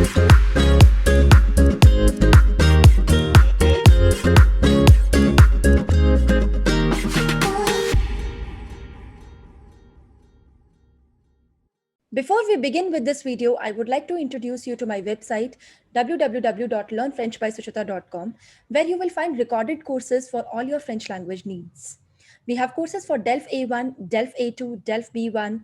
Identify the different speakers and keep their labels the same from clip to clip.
Speaker 1: Before we begin with this video, I would like to introduce you to my website www.learnfrenchbysuchita.com, where you will find recorded courses for all your French language needs. We have courses for DELF A1, DELF A2, DELF B1,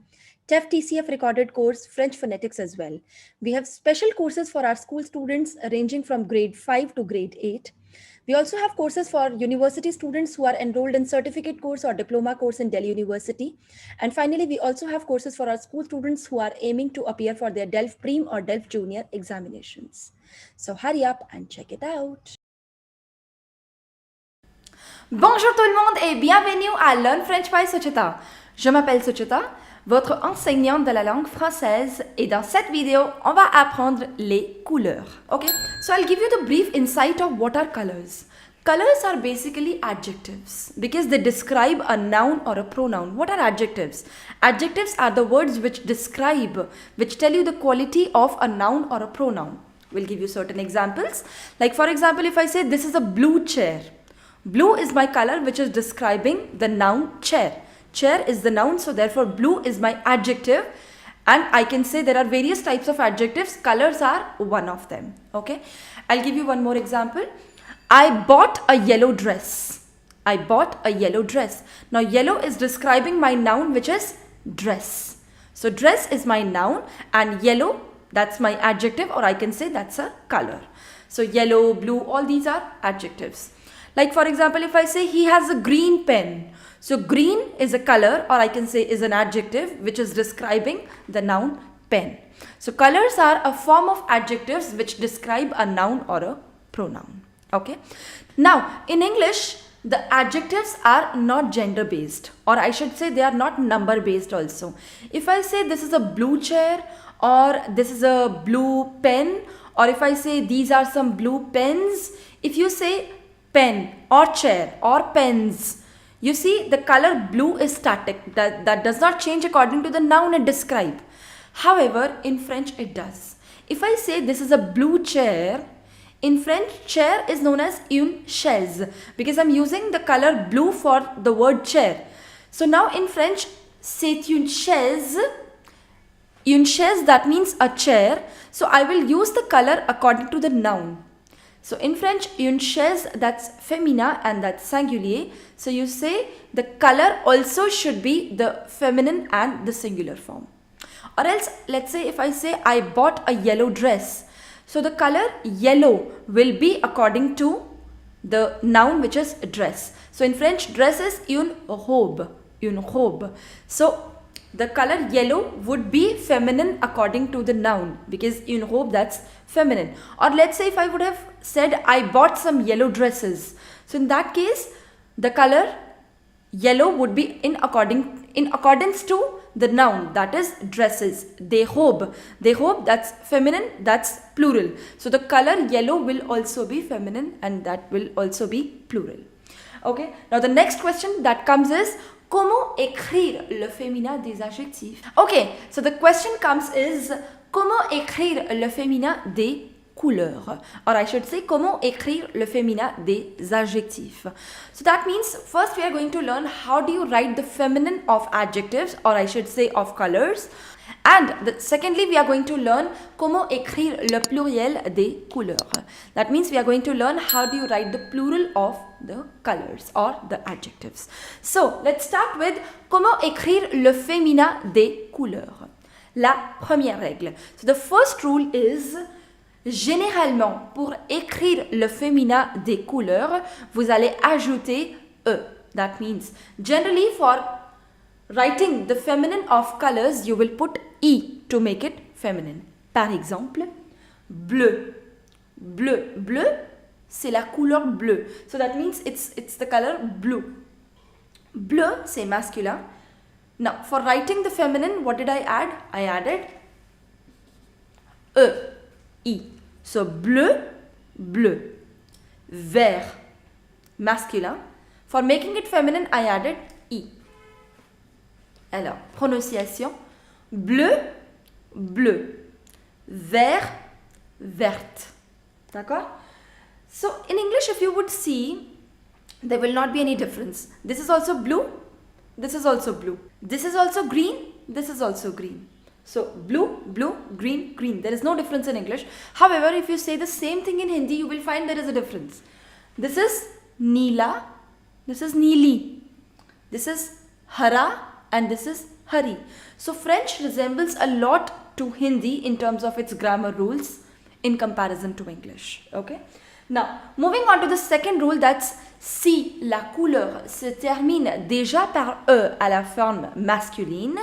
Speaker 1: TEF TCF recorded course, French phonetics as well. We have special courses for our school students ranging from grade 5 to grade 8. We also have courses for university students who are enrolled in certificate course or diploma course in Delhi University. And finally, we also have courses for our school students who are aiming to appear for their DELF Prem or DELF Junior examinations. So hurry up and check it out.
Speaker 2: Bonjour tout le monde et bienvenue à Learn French by Suchita. Je m'appelle Suchita, votre enseignante de la langue française, et dans cette vidéo, on va apprendre les couleurs. Okay, so I'll give you the brief insight of what are colors. Colors are basically adjectives because they describe a noun or a pronoun. What are adjectives? Adjectives are the words which describe, which tell you the quality of a noun or a pronoun. We'll give you certain examples. Like for example, if I say this is a blue chair. Blue is my color which is describing the noun chair. Chair is the noun, so therefore blue is my adjective, and I can say there are various types of adjectives. Colors are one of them. Okay, I'll give you one more example. I bought a yellow dress. I bought a yellow dress. Now yellow is describing my noun which is dress. So dress is my noun and yellow, that's my adjective, or I can say that's a color. So yellow, blue, all these are adjectives. Like for example, if I say he has a green pen. So green is a color, or I can say is an adjective which is describing the noun pen. So colors are a form of adjectives which describe a noun or a pronoun. Okay. Now in English, the adjectives are not gender based, or I should say they are not number based also. If I say this is a blue chair, or this is a blue pen, or if I say these are some blue pens, if you say pen or chair or pens, you see the color blue is static. That does not change according to the noun it describes. However, in French it does. If I say this is a blue chair, in French chair is known as une chaise because I'm using the color blue for the word chair. So now in French, c'est une chaise. Une chaise, that means a chair. So I will use the color according to the noun. So in French, une chaise, that's femina and that's singulier. So you say the color also should be the feminine and the singular form. Or else, let's say if I say I bought a yellow dress. So the color yellow will be according to the noun which is dress. So in French, dress is une robe. Une robe. So the color yellow would be feminine according to the noun because une robe, that's feminine. Or let's say if I would have said I bought some yellow dresses. So in that case, the color yellow would be in accordance to the noun, that is dresses. Des robes. Des robes, that's feminine, that's plural. So the color yellow will also be feminine and that will also be plural. Okay. Now the next question that comes is, comment écrire le féminin des adjectifs? Okay, so the question comes is, comment écrire le féminin des couleurs? Or I should say, comment écrire le féminin des adjectifs? So that means first we are going to learn how do you write the feminine of adjectives, or I should say of colors. And secondly, we are going to learn comment écrire le pluriel des couleurs. That means we are going to learn how do you write the plural of the colors or the adjectives. So let's start with comment écrire le féminin des couleurs. La première règle. So the first rule is, généralement, pour écrire le féminin des couleurs, vous allez ajouter E. That means, generally for writing the feminine of colors, you will put E to make it feminine. Par exemple, bleu. Bleu. Bleu, c'est la couleur bleue. So that means it's the color blue. Bleu, c'est masculin. Now, for writing the feminine, what did I add? I added E. I. So, bleu, bleu. Vert, masculin. For making it feminine, I added I. Alors, prononciation. Bleu, bleu. Vert, verte. D'accord? So in English, if you would see, there will not be any difference. This is also blue. This is also blue. This is also green. This is also green. So blue, blue, green, green. There is no difference in English. However, if you say the same thing in Hindi, you will find there is a difference. This is Neela. This is Neeli. This is Hara and this is Hari. So French resembles a lot to Hindi in terms of its grammar rules in comparison to English. Okay. Now, moving on to the second rule, that's si la couleur se termine déjà par E à la forme masculine,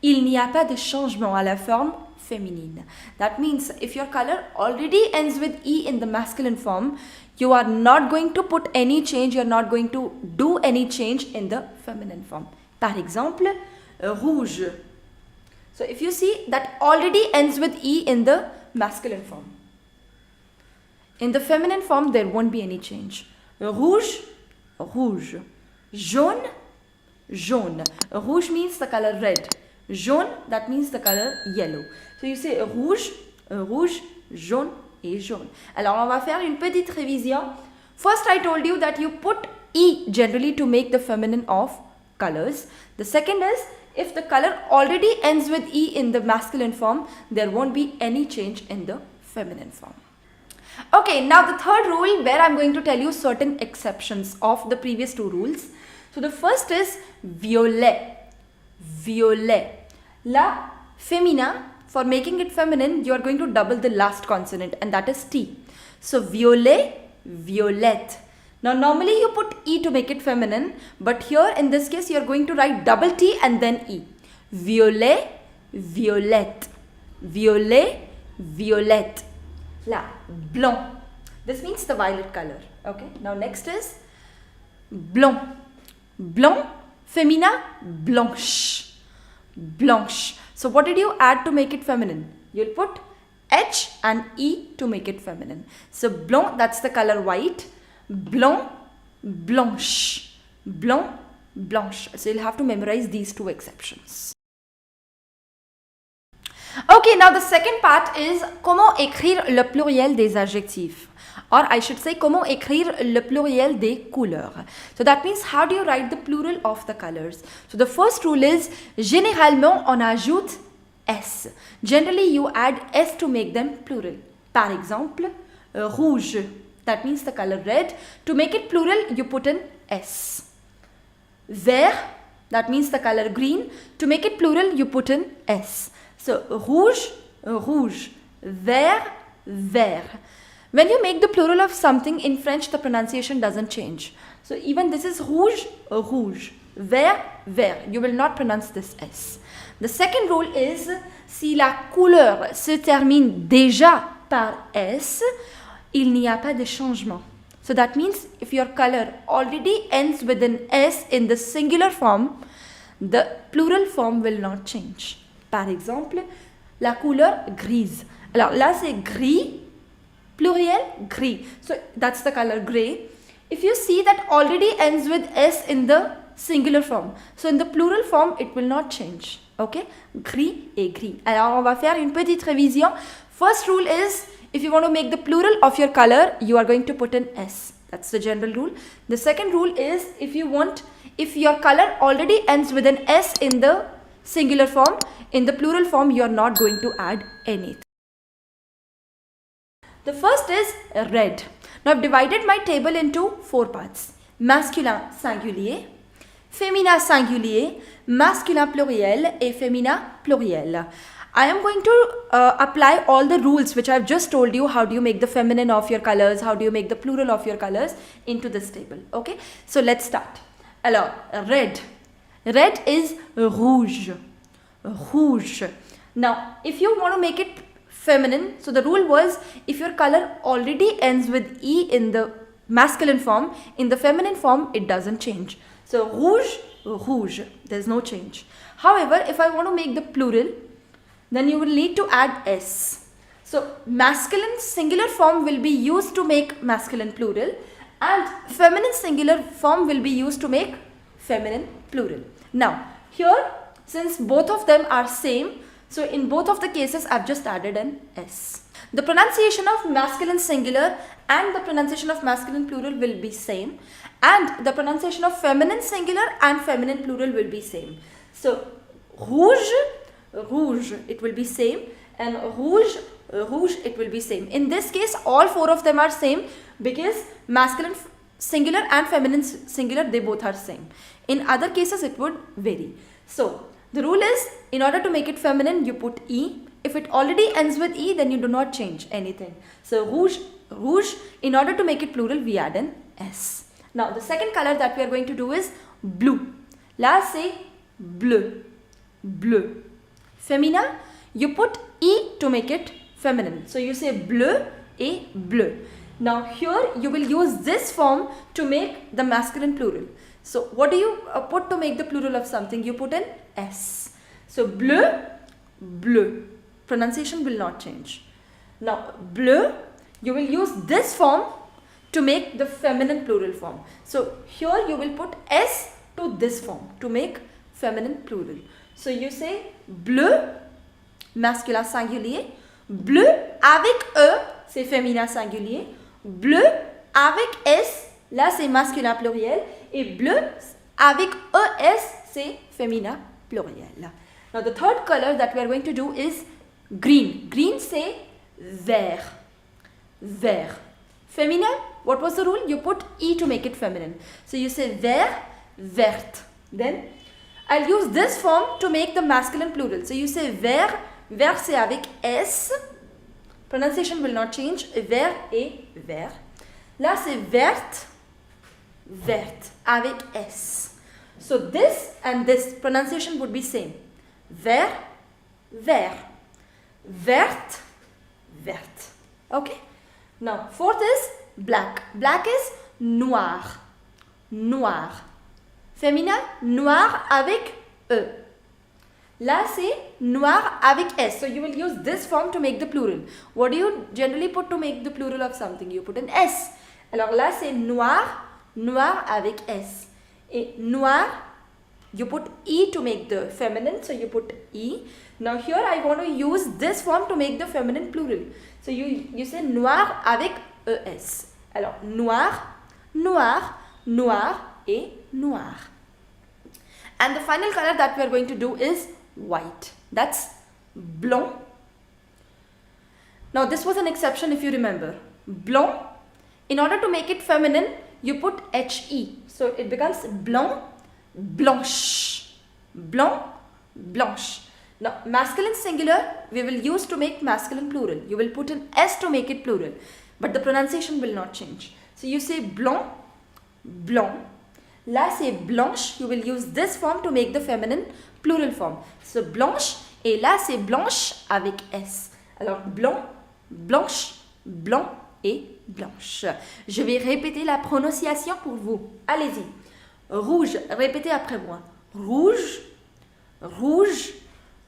Speaker 2: il n'y a pas de changement à la forme féminine. That means if your color already ends with E in the masculine form, you are not going to put any change, you are not going to do any change in the feminine form. Par exemple, rouge. So if you see, that already ends with E in the masculine form. In the feminine form, there won't be any change. Rouge, rouge. Jaune, jaune. Rouge means the color red. Jaune, that means the color yellow. So you say rouge, rouge, jaune et jaune. Alors on va faire une petite révision. First I told you that you put E generally to make the feminine of colors. The second is, if the color already ends with E in the masculine form, there won't be any change in the feminine form. Okay, now the third rule, where I'm going to tell you certain exceptions of the previous two rules. So the first is violet. Violet. La femina, for making it feminine, you are going to double the last consonant, and that is T. So violet, violette. Now normally you put E to make it feminine, but here in this case you are going to write double T and then E. Violet, violette. Violet, violette. La, blanc. This means the violet color. Okay. Now next is blanc. Blanc, femina, blanche. Blanche. So what did you add to make it feminine? You'll put H and E to make it feminine. So blanc, that's the color white. Blanc, blanche. Blanc, blanche. So you'll have to memorize these two exceptions. Okay, now the second part is comment écrire le pluriel des adjectifs. Or I should say, comment écrire le pluriel des couleurs. So that means, how do you write the plural of the colors? So the first rule is, généralement, on ajoute S. Generally, you add S to make them plural. Par exemple, rouge. That means the color red. To make it plural, you put an S. Vert. That means the color green. To make it plural, you put an S. So, rouge, rouge. Vert, vert. When you make the plural of something in French, the pronunciation doesn't change. So, even this is rouge, rouge. Vert, vert. You will not pronounce this S. The second rule is, si la couleur se termine déjà par S, il n'y a pas de changement. So, that means if your color already ends with an S in the singular form, the plural form will not change. Par exemple, la couleur grise. Alors là, c'est gris, pluriel, gris. So that's the color gray. If you see, that already ends with S in the singular form. So in the plural form, it will not change. Okay? Gris et gris. Alors on va faire une petite révision. First rule is, if you want to make the plural of your color, you are going to put an S. That's the general rule. The second rule is, if your color already ends with an S in the singular form, in the plural form, you are not going to add anything. The first is red. Now I've divided my table into 4 parts. Masculin singulier, féminin singulier, masculin pluriel et féminin pluriel. I am going to apply all the rules which I have just told you. How do you make the feminine of your colors? How do you make the plural of your colors into this table? Okay. So let's start. Alors, red. Red is rouge. Rouge. Now, if you want to make it feminine, so the rule was, if your color already ends with E in the masculine form, in the feminine form, it doesn't change. So, rouge, rouge. There's no change. However, if I want to make the plural, then you will need to add S. So, masculine singular form will be used to make masculine plural, and feminine singular form will be used to make feminine plural. Now, here, since both of them are same, So in both of the cases, I've just added an S. The pronunciation of masculine singular and the pronunciation of masculine plural will be same, and the pronunciation of feminine singular and feminine plural will be same. So rouge, rouge, it will be same, and rouge, rouge, it will be same. In this case, all four of them are same because masculine singular and feminine singular, they both are same. In other cases, it would vary. So the rule is, in order to make it feminine, you put E. If it already ends with E, then you do not change anything. So rouge, rouge, in order to make it plural, we add an S. Now the second color that we are going to do is blue. Let's say bleu, bleu. Femina, you put E to make it feminine. So you say bleu et bleu. Now here you will use this form to make the masculine plural. So what do you put to make the plural of something? You put an S. So bleu, bleu. Pronunciation will not change. Now bleu, you will use this form to make the feminine plural form. So here you will put S to this form to make feminine plural. So you say bleu, masculin singulier, bleu avec E, c'est féminin singulier, bleu avec S, là c'est masculin pluriel, et bleu avec ES, c'est féminin pluriel. Now the third color that we are going to do is green. Green say vert, vert. Feminine, what was the rule? You put E to make it feminine. So you say vert, verte. Then I'll use this form to make the masculine plural. So you say vert, vert c'est avec S. Pronunciation will not change. Vert et vert. Là c'est verte, verte avec S. So this and this pronunciation would be same. Vert, vert. Verte, verte. Okay. Now fourth is black. Black is noir, noir. Féminin, noir avec E. Là c'est noir avec S. So you will use this form to make the plural. What do you generally put to make the plural of something? You put an S. Alors là c'est noir, noir avec S. Et noir, you put E to make the feminine. So you put E. Now here I want to use this form to make the feminine plural. So you say noir avec ES. Alors noir, noir, noir et noir. And the final color that we are going to do is white. That's blanc. Now this was an exception if you remember. Blanc, in order to make it feminine, you put HE. So it becomes blanc, blanche. Blanc, blanche. Now masculine singular we will use to make masculine plural. You will put an S to make it plural, but the pronunciation will not change. So you say blanc, blanc. Là c'est blanche. You will use this form to make the feminine plural form. So blanche, et là c'est blanche avec S. Alors blanc, blanche, blanc et blanche. Je vais répéter la prononciation pour vous. Allez-y. Rouge, répétez après moi. Rouge, rouge,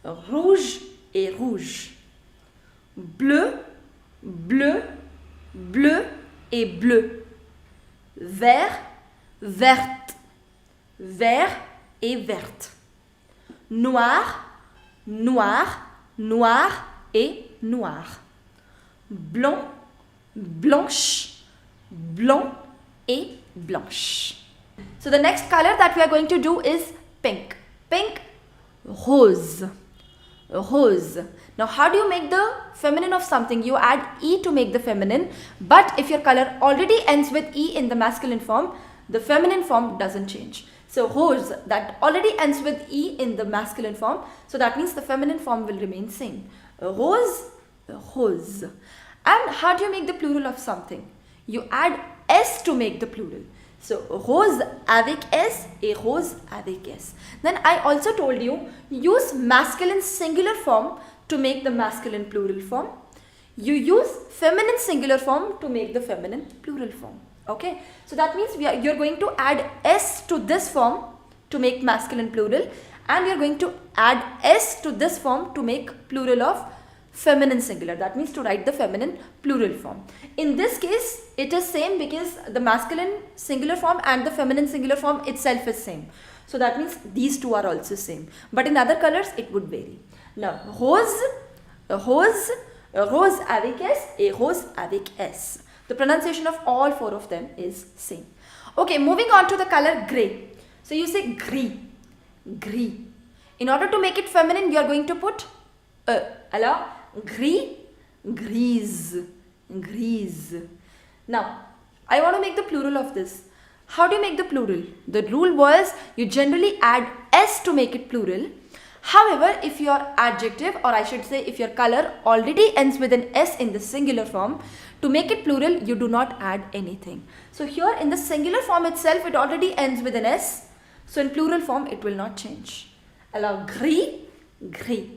Speaker 2: rouge et rouge. Bleu, bleu, bleu et bleu. Vert, verte, vert et verte. Noir, noir, noir et noir. Blanc, blanche, blanc et blanche. So the next color that we are going to do is pink. Pink, rose, rose. Now how do you make the feminine of something? You add E to make the feminine, but if your color already ends with E in the masculine form, the feminine form doesn't change. So rose, that already ends with E in the masculine form, so that means the feminine form will remain same. Rose, rose. And how do you make the plural of something? You add S to make the plural. So rose avec S et rose avec S. Then I also told you, use masculine singular form to make the masculine plural form. You use feminine singular form to make the feminine plural form. Okay, so that means you're going to add S to this form to make masculine plural, and you're going to add S to this form to make plural of feminine singular. That means to write the feminine plural form. In this case, it is same because the masculine singular form and the feminine singular form itself is same. So that means these two are also same. But in other colors, it would vary. Now, rose, rose, rose avec S et rose avec S. The pronunciation of all four of them is same. Okay, moving on to the color grey. So you say gris, gris. In order to make it feminine, we are going to put alors, gris, grise, grise. Now, I want to make the plural of this. How do you make the plural? The rule was you generally add S to make it plural. However, if your adjective, or I should say if your color already ends with an S in the singular form, to make it plural, you do not add anything. So here in the singular form itself, it already ends with an S. So in plural form, it will not change. Alors, gris, gris.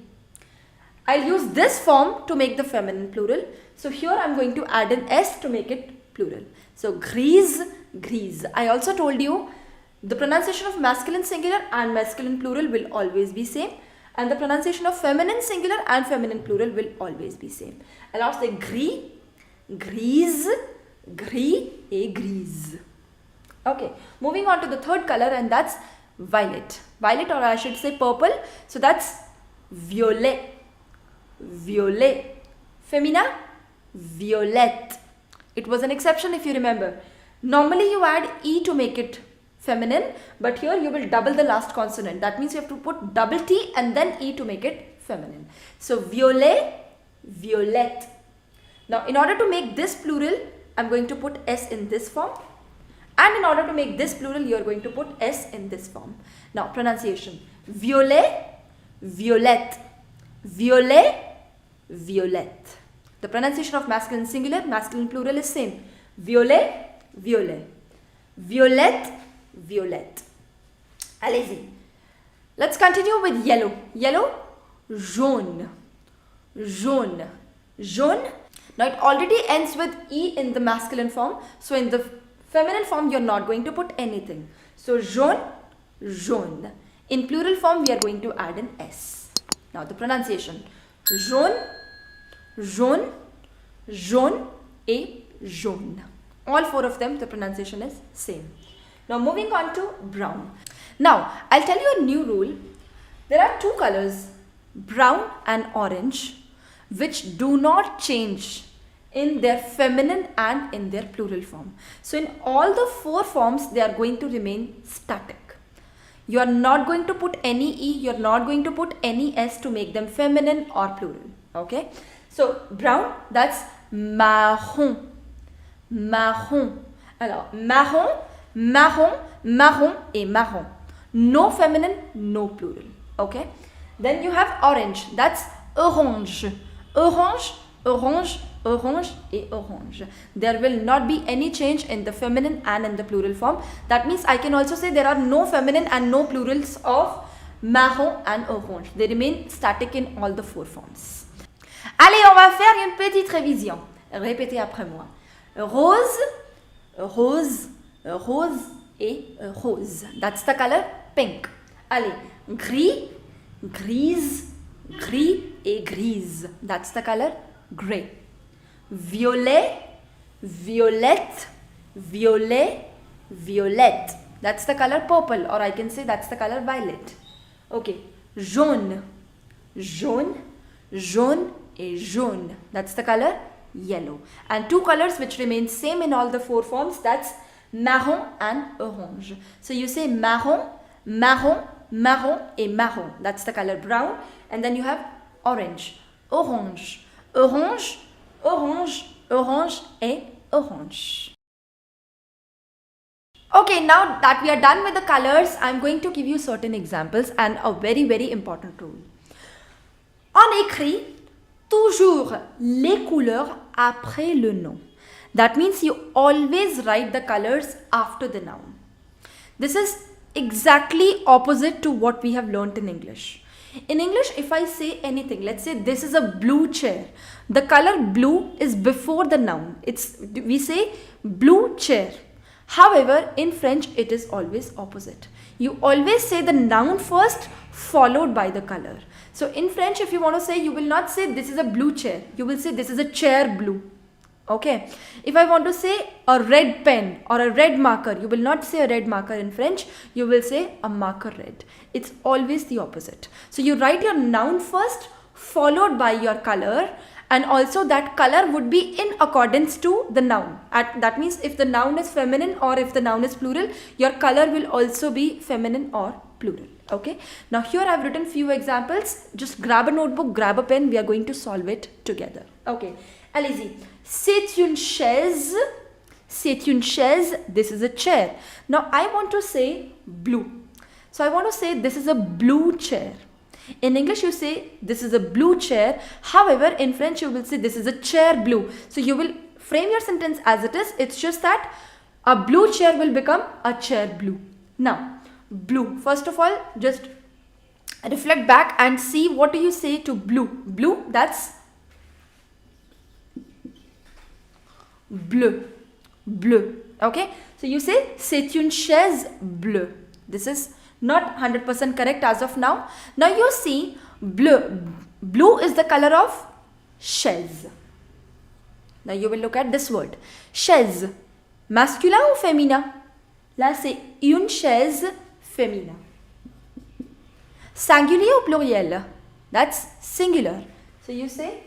Speaker 2: I'll use this form to make the feminine plural. So here I'm going to add an S to make it plural. So grise, grise. I also told you the pronunciation of masculine singular and masculine plural will always be same. And the pronunciation of feminine singular and feminine plural will always be same. Alors say gris, grise, gris et grise. Okay, moving on to the third color, and that's violet. Violet, or I should say purple. So that's violet. Violet. Femina, violette. It was an exception if you remember. Normally you add E to make it feminine, but here you will double the last consonant. That means you have to put double T and then E to make it feminine. So violet, violette. Now in order to make this plural, I'm going to put S in this form. And in order to make this plural, you are going to put S in this form. Now pronunciation. Violet, violette. Violet, violette. The pronunciation of masculine singular, masculine plural is same. Violet, violet. Violette, violette. Allez-y. Let's continue with yellow. Yellow, jaune. Jaune. Jaune. Now it already ends with E in the masculine form. So in the feminine form, you're not going to put anything. So jaune, jaune. In plural form, we are going to add an S. Now the pronunciation. Jaune, jaune, jaune et jaune. All four of them, the pronunciation is same. Now moving on to brown. Now I'll tell you a new rule. There are two colors, brown and orange, which do not change in their feminine and in their plural form. So in all the four forms, they are going to remain static. You are not going to put any E, you are not going to put any S to make them feminine or plural. Okay. So brown, that's marron. Marron. Alors, marron, marron, marron et marron. No feminine, no plural. Okay. Then you have orange, that's orange. Orange, orange, orange et orange. There will not be any change in the feminine and in the plural form. That means I can also say there are no feminine and no plurals of marron and orange. They remain static in all the four forms. Allez, on va faire une petite révision. Répétez après moi. Rose, rose, rose et rose. That's the color pink. Allez, gris, grise, gris et grise. That's the color grey. Violet, violette, violet, violette. That's the color purple, or I can say that's the color violet. Okay. Jaune, jaune, jaune et jaune. That's the color yellow. And two colors which remain same in all the four forms, that's marron and orange. So you say marron, marron, marron et marron. That's the color brown. And then you have orange, orange, orange, orange, orange et orange. Okay, now that we are done with the colors, I'm going to give you certain examples and a very, very important rule. On écrit toujours les couleurs après le nom. That means you always write the colors after the noun. This is exactly opposite to what we have learnt in English. In English, if I say anything, let's say this is a blue chair. The color blue is before the noun. We say blue chair. However, in French, it is always opposite. You always say the noun first, followed by the color. So in French, if you want to say, you will not say this is a blue chair. You will say this is a chair blue. Okay, if I want to say a red pen or a red marker, you will not say a red marker in French, you will say a marker red. It's always the opposite. So you write your noun first, followed by your color, and also that color would be in accordance to the noun. That means if the noun is feminine or if the noun is plural, your color will also be feminine or plural. Okay, now here I have written few examples. Just grab a notebook, grab a pen, we are going to solve it together. Okay, allez-y. C'est une chaise. C'est une chaise. This is a chair. Now I want to say blue. So I want to say this is a blue chair. In English you say this is a blue chair. However, in French you will say this is a chair blue. So you will frame your sentence as it is. It's just that a blue chair will become a chair blue. Now, blue. First of all, just reflect back and see what do you say to blue. Blue, that's bleu. Bleu. Okay. So you say c'est une chaise bleue. This is not 100% correct as of now. Now you see bleu. Blue is the color of chaise. Now you will look at this word. Chaise. Masculin ou féminin? Là c'est une chaise féminin. Singulier ou pluriel? That's singular. So you say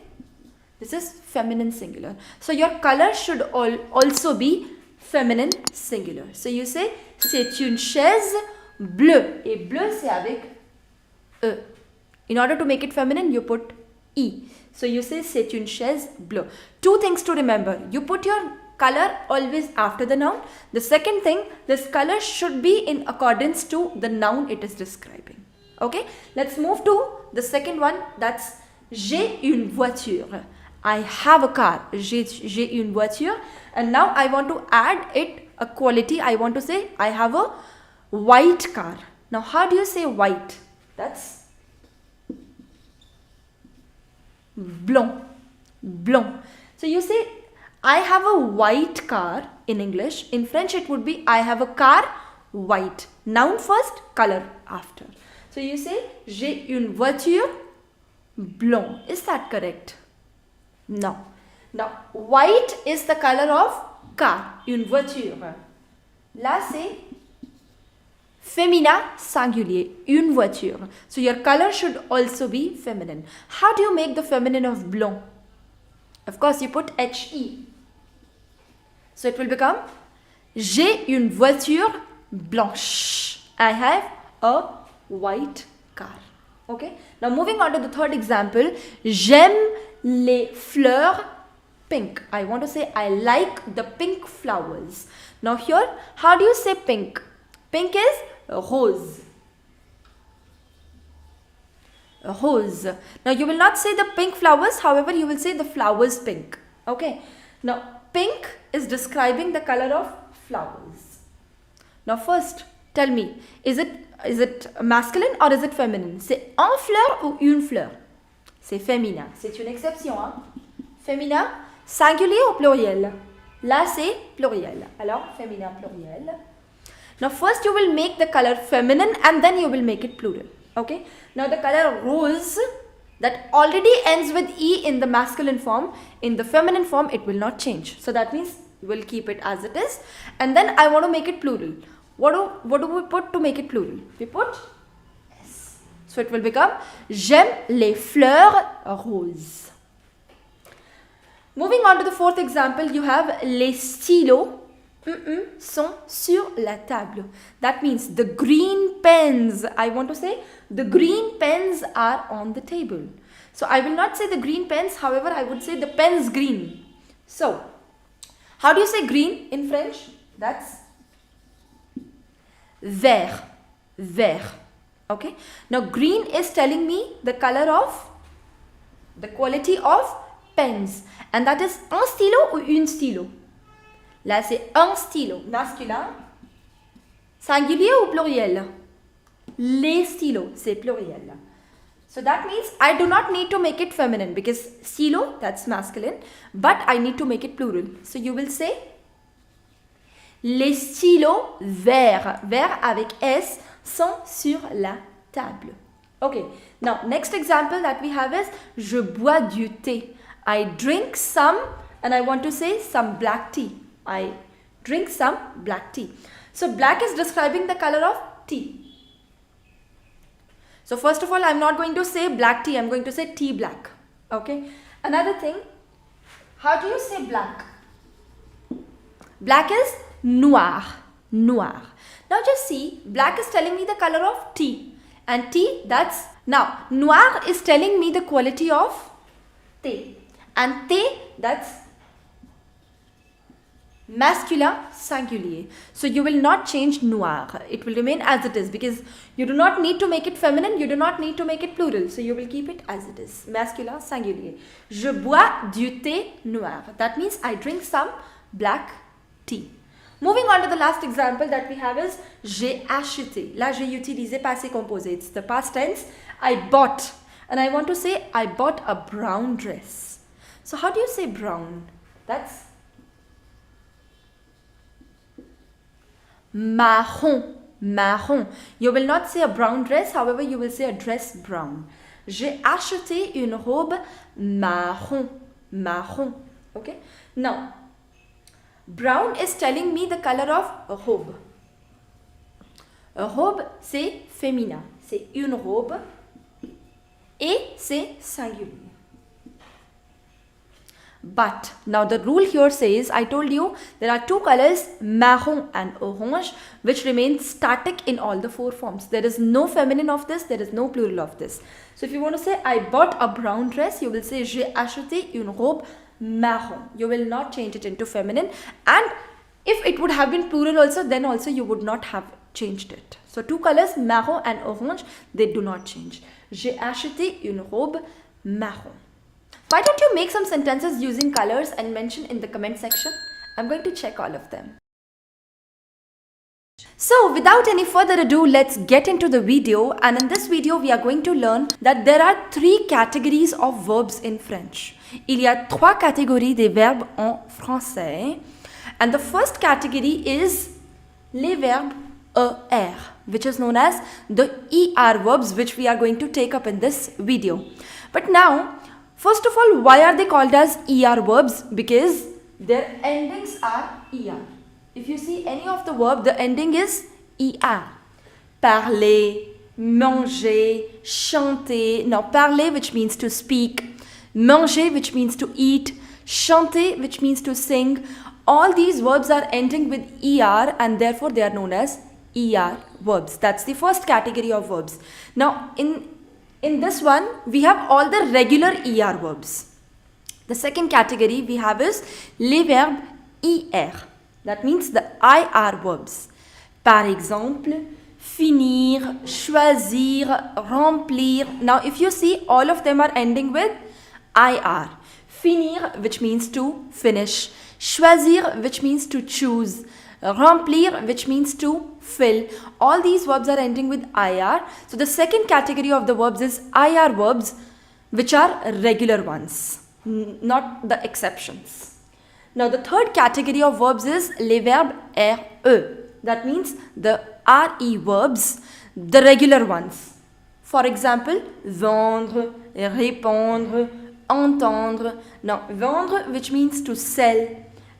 Speaker 2: this is feminine singular. So your color should also be feminine singular. So you say c'est une chaise bleue. Et bleu c'est avec E. In order to make it feminine, you put E. So you say c'est une chaise bleue. Two things to remember. You put your color always after the noun. The second thing, this color should be in accordance to the noun it is describing. Okay, let's move to the second one. That's j'ai une voiture. I have a car. J'ai une voiture. And now I want to add it a quality. I want to say I have a white car. Now how do you say white? That's blanc. Blanc. So you say I have a white car in English. In French it would be I have a car white. Noun first, color after. So you say j'ai une voiture blanc. Is that correct? No. Now white is the color of car. Une voiture. Là c'est féminin singulier. Une voiture. So your color should also be feminine. How do you make the feminine of blanc? Of course you put HE. So it will become j'ai une voiture blanche. I have a white car. Okay. Now moving on to the third example. J'aime les fleurs pink. I want to say I like the pink flowers. Now here, how do you say pink? Pink is rose. Rose. Now you will not say the pink flowers. However, you will say the flowers pink. Okay. Now pink is describing the color of flowers. Now first, tell me, is it masculine or is it feminine? C'est un fleur ou une fleur? C'est féminin. C'est une exception. Hein? Féminin, singulier ou pluriel? Là, c'est pluriel. Alors, féminin, pluriel. Now, first you will make the color feminine and then you will make it plural. Okay? Now, the color rose that already ends with E in the masculine form. In the feminine form, it will not change. So, that means we will keep it as it is. And then I want to make it plural. What do we put to make it plural? We put S. So it will become j'aime les fleurs roses. Moving on to the fourth example, you have les stylos sont sur la table. That means the green pens. I want to say the green pens are on the table. So I will not say the green pens. However, I would say the pens green. So how do you say green in French? That's vert. Vert. Okay. Now green is telling me the color of, the quality of pens. And that is un stylo ou une stylo? Là c'est un stylo. Masculin. Singulier ou pluriel? Les stylos. C'est pluriel. So that means I do not need to make it feminine because stylo, that's masculine. But I need to make it plural. So you will say les stylos verts, verts avec S, sont sur la table. Okay, now next example that we have is je bois du thé. I drink some and I want to say some black tea. I drink some black tea. So black is describing the color of tea. So first of all, I'm not going to say black tea, I'm going to say tea black. Okay. Another thing, how do you say black? Black is noir. Noir. Now just see, black is telling me the color of tea. And tea, that's, now noir is telling me the quality of thé. And thé, that's masculin singulier. So you will not change noir. It will remain as it is because you do not need to make it feminine, you do not need to make it plural. So you will keep it as it is. Masculin singulier. Je bois du thé noir. That means I drink some black tea. Moving on to the last example that we have is j'ai acheté. Là, j'ai utilisé passé composé. It's the past tense. I bought. And I want to say I bought a brown dress. So how do you say brown? That's marron. Marron. You will not say a brown dress. However, you will say a dress brown. J'ai acheté une robe marron. Marron. Okay. Now, brown is telling me the color of a robe. A robe, c'est féminin. C'est une robe. Et c'est singulier. But, now the rule here says, I told you, there are two colors, marron and orange, which remain static in all the four forms. There is no feminine of this, there is no plural of this. So if you want to say, I bought a brown dress, you will say, j'ai acheté une robe marron. You will not change it into feminine, and if it would have been plural also, then also you would not have changed it. So two colors, marron and orange, they do not change. J'ai acheté une robe marron. Why don't you make some sentences using colors and mention in the comment section? I'm going to check all of them. So without any further ado, let's get into the video, and in this video we are going to learn that there are three categories of verbs in French. Il y a trois catégories des verbes en français, and the first category is les verbes ER, which is known as the ER verbs, which we are going to take up in this video. But now, first of all, why are they called as ER verbs? Because their endings are ER. If you see any of the verb, the ending is ER. Parler, manger, chanter. Now, parler, which means to speak. Manger, which means to eat. Chanter, which means to sing. All these verbs are ending with ER, and therefore they are known as ER verbs. That's the first category of verbs. Now, in this one, we have all the regular ER verbs. The second category we have is les verbes IR. That means the IR verbs. Par exemple, finir, choisir, remplir. Now, if you see, all of them are ending with IR. Finir, which means to finish. Choisir, which means to choose. Remplir, which means to fill. All these verbs are ending with IR. So the second category of the verbs is IR verbs, which are regular ones, not the exceptions. Now the third category of verbs is les verbes RE. That means the RE verbs, the regular ones. For example, vendre, répondre, entendre. Now vendre, which means to sell.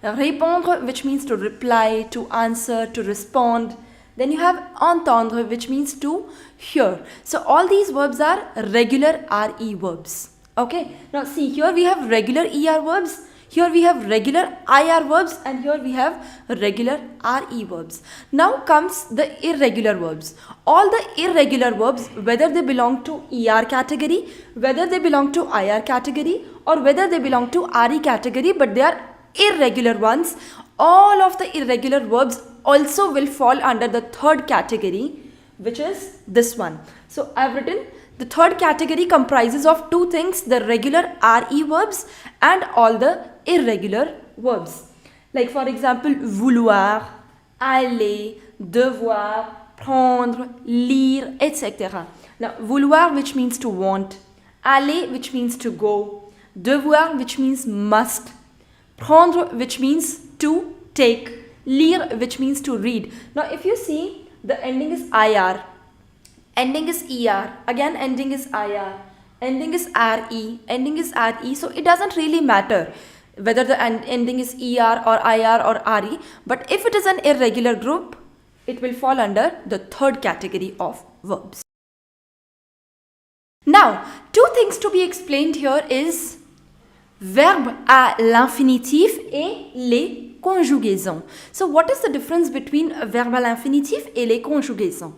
Speaker 2: Répondre, which means to reply, to answer, to respond. Then you have entendre, which means to hear. So all these verbs are regular RE verbs. Okay. Now see, here we have regular ER verbs. Here we have regular IR verbs, and here we have regular RE verbs. Now comes the irregular verbs. All the irregular verbs, whether they belong to ER category, whether they belong to IR category, or whether they belong to RE category, but they are irregular ones, all of the irregular verbs also will fall under the third category, which is this one. So I have written the third category comprises of two things, the regular RE verbs and all the irregular verbs. Like for example, vouloir, aller, devoir, prendre, lire, etc. Now, vouloir, which means to want, aller, which means to go, devoir, which means must, prendre, which means to take, lire, which means to read. Now, if you see, the ending is IR, ending is ER, again ending is IR, ending is RE, ending is RE, so it doesn't really matter. whether the ending is ER or IR or RE. But if it is an irregular group, it will fall under the third category of verbs. Now, two things to be explained here is verbe à l'infinitif et les conjugaisons. So what is the difference between verbe à l'infinitif et les conjugaisons?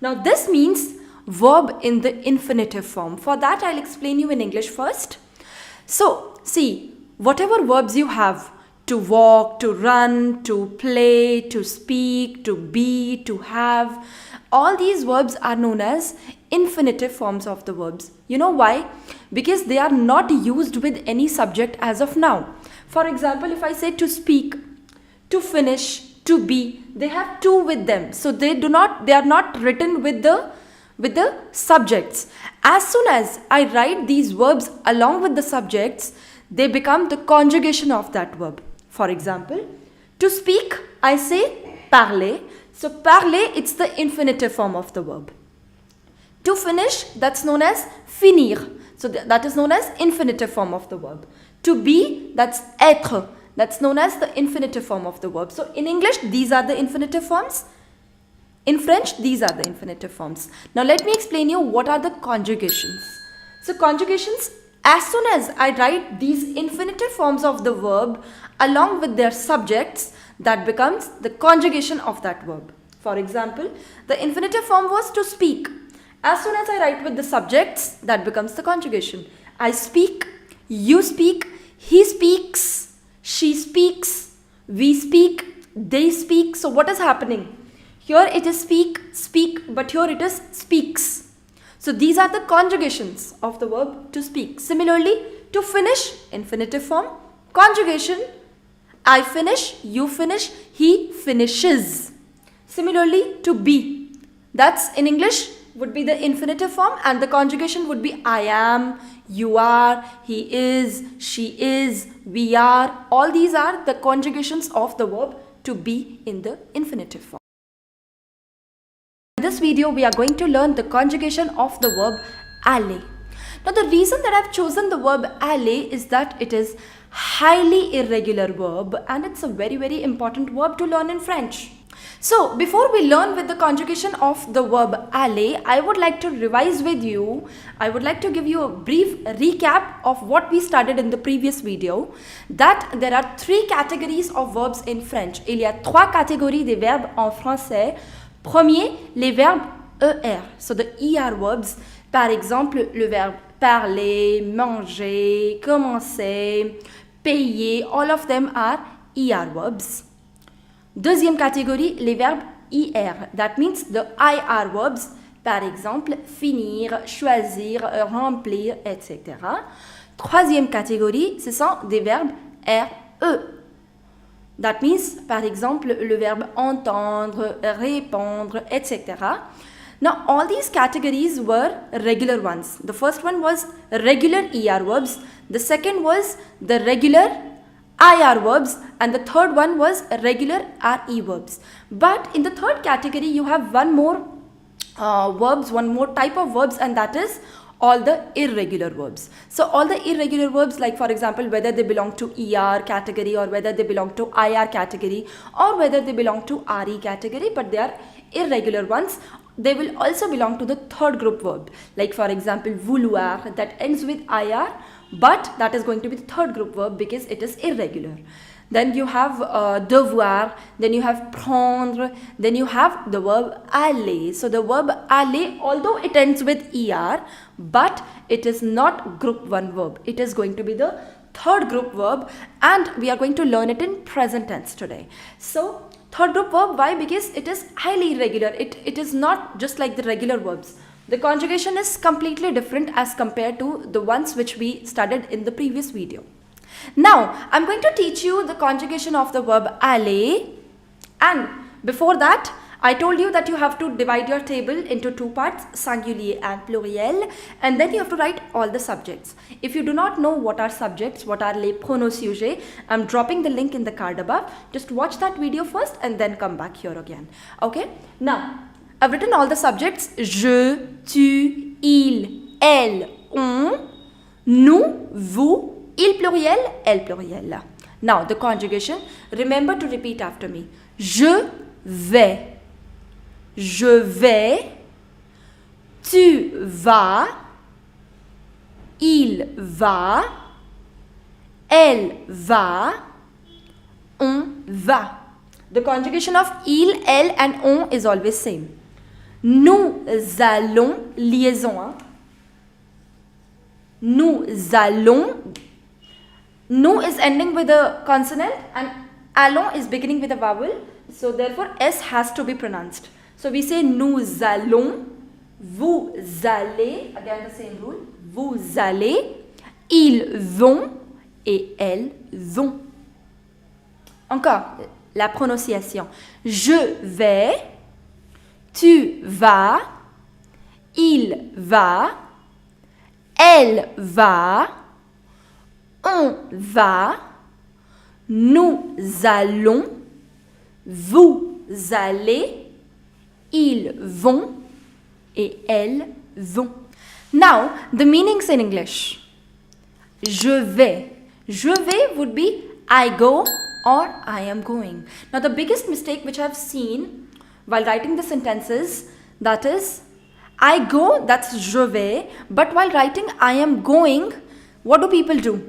Speaker 2: Now this means verb in the infinitive form. For that I'll explain you in English first. So see, whatever verbs you have, to walk, to run, to play, to speak, to be, to have, all these verbs are known as infinitive forms of the verbs. You know why? Because they are not used with any subject as of now. For example, if I say to speak, to finish, to be, they have to with them. So they are not written with the subjects. As soon as I write these verbs along with the subjects, they become the conjugation of that verb. For example, to speak, I say parler. So parler, it's the infinitive form of the verb. To finish, that's known as finir. So that is known as infinitive form of the verb. To be, that's être. That's known as the infinitive form of the verb. So in English, these are the infinitive forms. In French, these are the infinitive forms. Now let me explain you what are the conjugations. So conjugations, as soon as I write these infinitive forms of the verb along with their subjects, that becomes the conjugation of that verb. For example, the infinitive form was to speak. As soon as I write with the subjects, that becomes the conjugation. I speak, you speak, he speaks, she speaks, we speak, they speak. So what is happening? Here it is speak, but here it is speaks. So these are the conjugations of the verb to speak. Similarly, to finish, infinitive form, conjugation, I finish, you finish, he finishes. Similarly, to be, that's in English would be the infinitive form and the conjugation would be I am, you are, he is, she is, we are. All these are the conjugations of the verb to be in the infinitive form. In this video, we are going to learn the conjugation of the verb aller. Now, the reason that I've chosen the verb aller is that it is highly irregular verb and it's a very, very important verb to learn in French. So, before we learn with the conjugation of the verb aller, I would like to revise with you. I would like to give you a brief recap of what we studied in the previous video. That there are three categories of verbs in French. Il y a trois catégories des verbes en français. Premier, les verbes ER. So the ER verbs, par exemple, le verbe parler, manger, commencer, payer, all of them are ER verbs. Deuxième catégorie, les verbes IR. That means the IR verbs, par exemple, finir, choisir, remplir, etc. Troisième catégorie, ce sont des verbes RE. That means, par exemple, le verbe entendre, répondre, etc. Now, all these categories were regular ones. The first one was regular ER verbs. The second was the regular IR verbs. And the third one was regular RE verbs. But in the third category, you have one more one more type of verbs, and that is all the irregular verbs. So all the irregular verbs, like for example, whether they belong to ER category or whether they belong to IR category or whether they belong to RE category, but they are irregular ones. They will also belong to the third group verb. Like for example, vouloir, that ends with IR, but that is going to be the third group verb because it is irregular. Then you have devoir, then you have prendre, then you have the verb aller. So the verb aller, although it ends with ER, but it is not group 1 verb. It is going to be the third group verb, and we are going to learn it in present tense today. So third group verb, why? Because it is highly irregular. It is not just like the regular verbs. The conjugation is completely different as compared to the ones which we studied in the previous video. Now, I'm going to teach you the conjugation of the verb aller, and before that, I told you that you have to divide your table into two parts, singulier and pluriel, and then you have to write all the subjects. If you do not know what are subjects, what are les pronoms sujets, I'm dropping the link in the card above. Just watch that video first and then come back here again. Okay? Now, I've written all the subjects: je, tu, il, elle, on, nous, vous, il pluriel, elle pluriel. Now, the conjugation, remember to repeat after me. Je vais. Je vais. Tu vas. Il va. Elle va. On va. The conjugation of il, elle and on is always same. Nous allons, liaison. Hein? Nous allons. Nous is ending with a consonant and allons is beginning with a vowel. So therefore S has to be pronounced. So we say nous allons, vous allez, again the same rule, vous allez, ils vont et elles vont. Encore, la prononciation. Je vais, tu vas, il va, elle va, on va, nous allons, vous allez, ils vont et elles vont. Now, the meanings in English. Je vais. Je vais would be I go or I am going. Now, the biggest mistake which I have seen while writing the sentences, that is, I go, that's je vais, but while writing I am going, what do people do?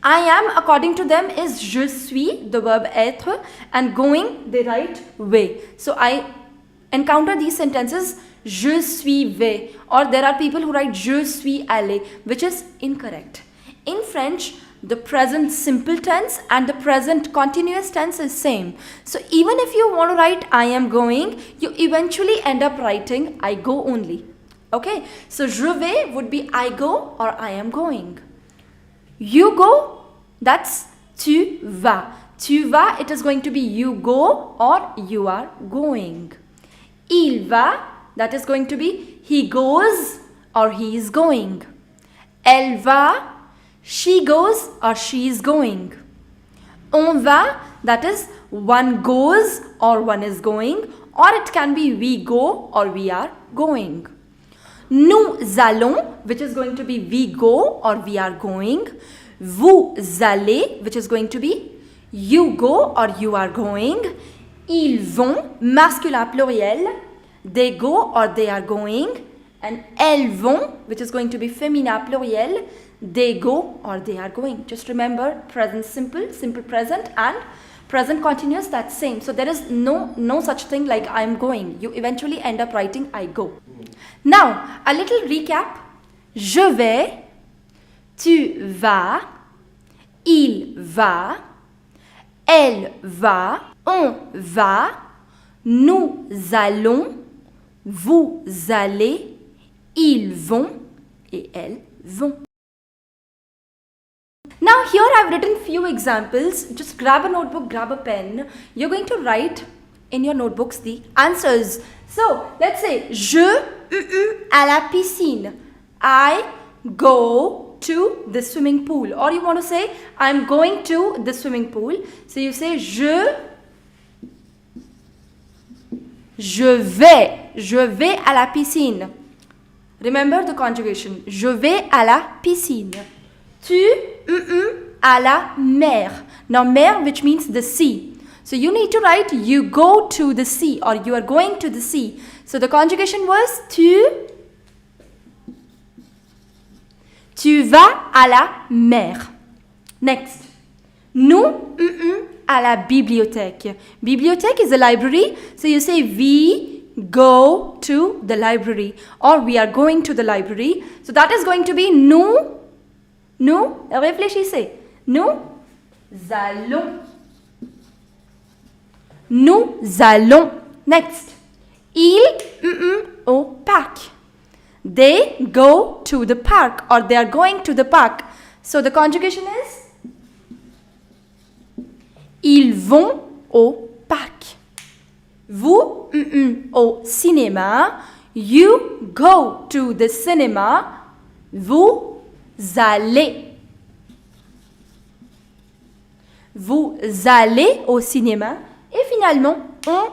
Speaker 2: I am, according to them, is je suis, the verb être, and going, they write vais. So I encounter these sentences, je suis vais, or there are people who write je suis allé, which is incorrect. In French, the present simple tense and the present continuous tense is same. So even if you want to write I am going, you eventually end up writing I go only. Okay, so je vais would be I go or I am going. You go, that's tu vas. Tu vas, it is going to be you go or you are going. Il va, that is going to be he goes or he is going. Elle va, she goes or she is going. On va, that is one goes or one is going, or it can be we go or we are going. Nous allons, which is going to be we go or we are going. Vous allez, which is going to be you go or you are going. Ils vont, masculin pluriel, they go or they are going. And elles vont, which is going to be féminin pluriel, they go or they are going. Just remember present simple, simple present and present continuous, that's same. So there is no such thing like I am going. You eventually end up writing I go. Now, a little recap. Je vais, tu vas, il va, elle va, on va, nous allons, vous allez, ils vont et elles vont. Now here I have written few examples. Just grab a notebook, grab a pen. You're going to write in your notebooks the answers. So let's say je à la piscine. I go to the swimming pool. Or you want to say I'm going to the swimming pool. So you say je vais à la piscine. Remember the conjugation. Je vais à la piscine. Tu à la mer. Now mer, which means the sea. So you need to write you go to the sea or you are going to the sea. So the conjugation was tu vas à la mer. Next. Nous à la bibliothèque. Bibliothèque is a library. So you say we go to the library or we are going to the library. So that is going to be nous, réfléchissez. Nous allons. Nous allons. Next. Ils au parc. They go to the park or they are going to the park. So the conjugation is ils vont au parc. Vous au cinéma. You go to the cinema. Vous allez. Vous allez au cinéma. Et finalement, on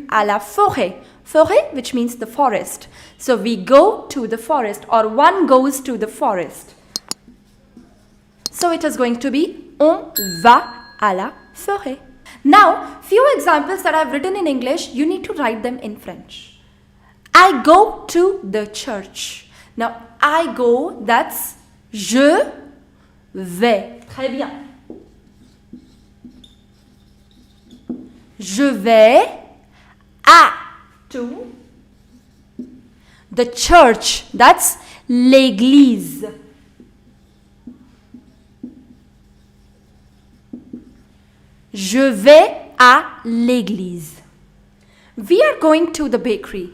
Speaker 2: à la forêt. Forêt, which means the forest. So we go to the forest or one goes to the forest. So it is going to be On va à la forêt. Now, few examples that I've written in English, you need to write them in French. I go to the church. Now, I go, that's je vais. Très bien. Je vais à to the church. That's l'église. Je vais à l'église. We are going to the bakery.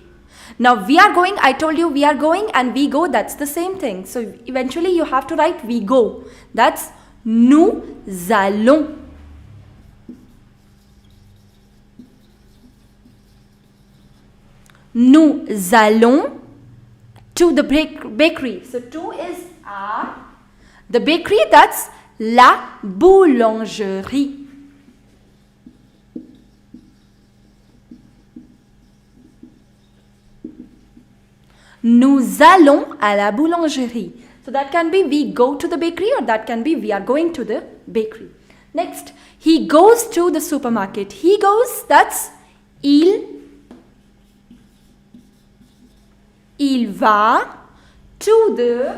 Speaker 2: Now we are going, I told you we are going and we go, that's the same thing. So eventually you have to write we go. That's nous allons. Nous allons to the bakery. So to is à. The bakery, that's la boulangerie. Nous allons à la boulangerie. So that can be we go to the bakery or that can be we are going to the bakery. Next, he goes to the supermarket. He goes, that's il va to the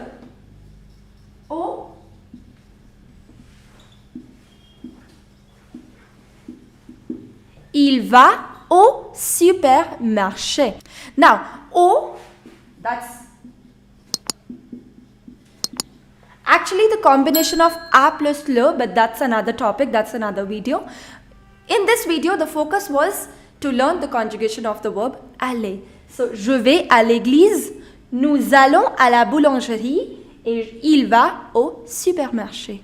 Speaker 2: il va au supermarché. Now, that's actually the combination of a plus le, but that's another topic, that's another video. In this video, the focus was to learn the conjugation of the verb aller. So, je vais à l'église, nous allons à la boulangerie et il va au supermarché.